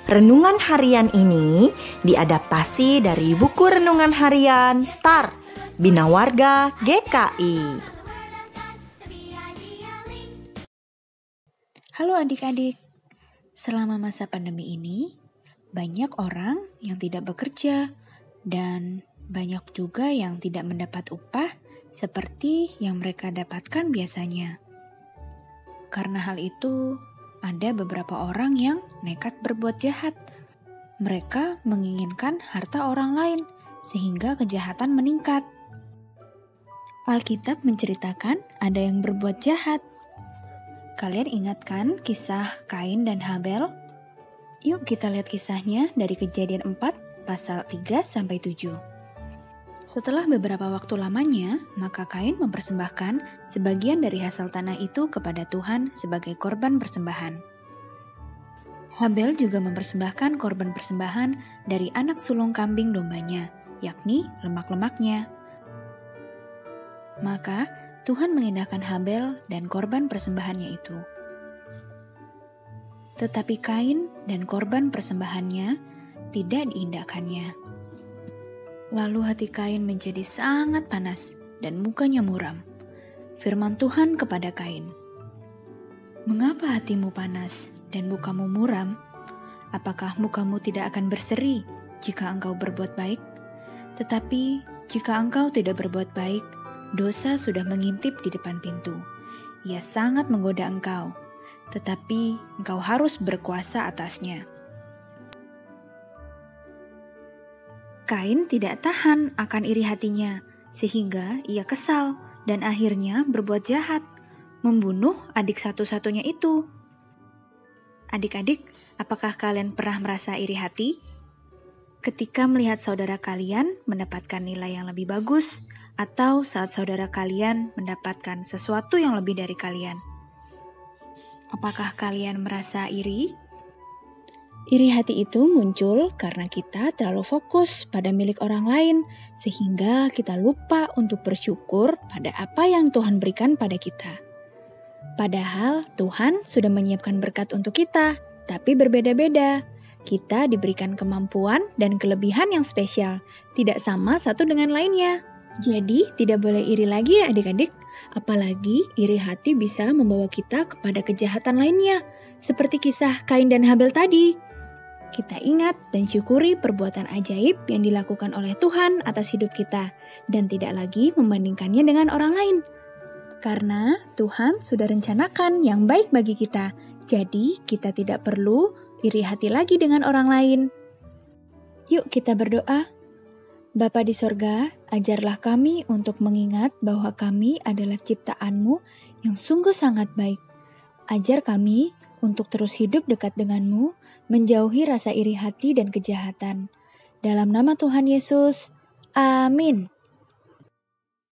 Renungan harian ini diadaptasi dari buku renungan harian Star Bina Warga GKI. Halo adik-adik, selama masa pandemi ini banyak orang yang tidak bekerja dan banyak juga yang tidak mendapat upah seperti yang mereka dapatkan biasanya. Karena hal itu, ada beberapa orang yang nekat berbuat jahat. Mereka menginginkan harta orang lain sehingga kejahatan meningkat. Alkitab menceritakan ada yang berbuat jahat. Kalian ingatkan kisah Kain dan Habel? Yuk kita lihat kisahnya dari Kejadian 4 pasal 3-7. Setelah beberapa waktu lamanya, maka Kain mempersembahkan sebagian dari hasil tanah itu kepada Tuhan sebagai korban persembahan. Habel juga mempersembahkan korban persembahan dari anak sulung kambing dombanya, yakni lemak-lemaknya. Maka Tuhan mengindahkan Habel dan korban persembahannya itu. Tetapi Kain dan korban persembahannya tidak diindahkannya. Lalu hati Kain menjadi sangat panas dan mukanya muram. Firman Tuhan kepada Kain, "Mengapa hatimu panas dan mukamu muram? Apakah mukamu tidak akan berseri jika engkau berbuat baik? Tetapi jika engkau tidak berbuat baik, dosa sudah mengintip di depan pintu. Ia sangat menggoda engkau, tetapi engkau harus berkuasa atasnya." Kain tidak tahan akan iri hatinya, sehingga ia kesal dan akhirnya berbuat jahat, membunuh adik satu-satunya itu. Adik-adik, apakah kalian pernah merasa iri hati? Ketika melihat saudara kalian mendapatkan nilai yang lebih bagus, atau saat saudara kalian mendapatkan sesuatu yang lebih dari kalian. Apakah kalian merasa iri? Iri hati itu muncul karena kita terlalu fokus pada milik orang lain, sehingga kita lupa untuk bersyukur pada apa yang Tuhan berikan pada kita. Padahal Tuhan sudah menyiapkan berkat untuk kita, tapi berbeda-beda. Kita diberikan kemampuan dan kelebihan yang spesial, tidak sama satu dengan lainnya. Jadi tidak boleh iri lagi ya adik-adik, apalagi iri hati bisa membawa kita kepada kejahatan lainnya, seperti kisah Kain dan Habel tadi. Kita ingat dan syukuri perbuatan ajaib yang dilakukan oleh Tuhan atas hidup kita, dan tidak lagi membandingkannya dengan orang lain. Karena Tuhan sudah rencanakan yang baik bagi kita, jadi kita tidak perlu iri hati lagi dengan orang lain. Yuk kita berdoa. Bapa di sorga, ajarlah kami untuk mengingat bahwa kami adalah ciptaan-Mu yang sungguh sangat baik. Ajar kami untuk terus hidup dekat denganmu, menjauhi rasa iri hati dan kejahatan. Dalam nama Tuhan Yesus, amin.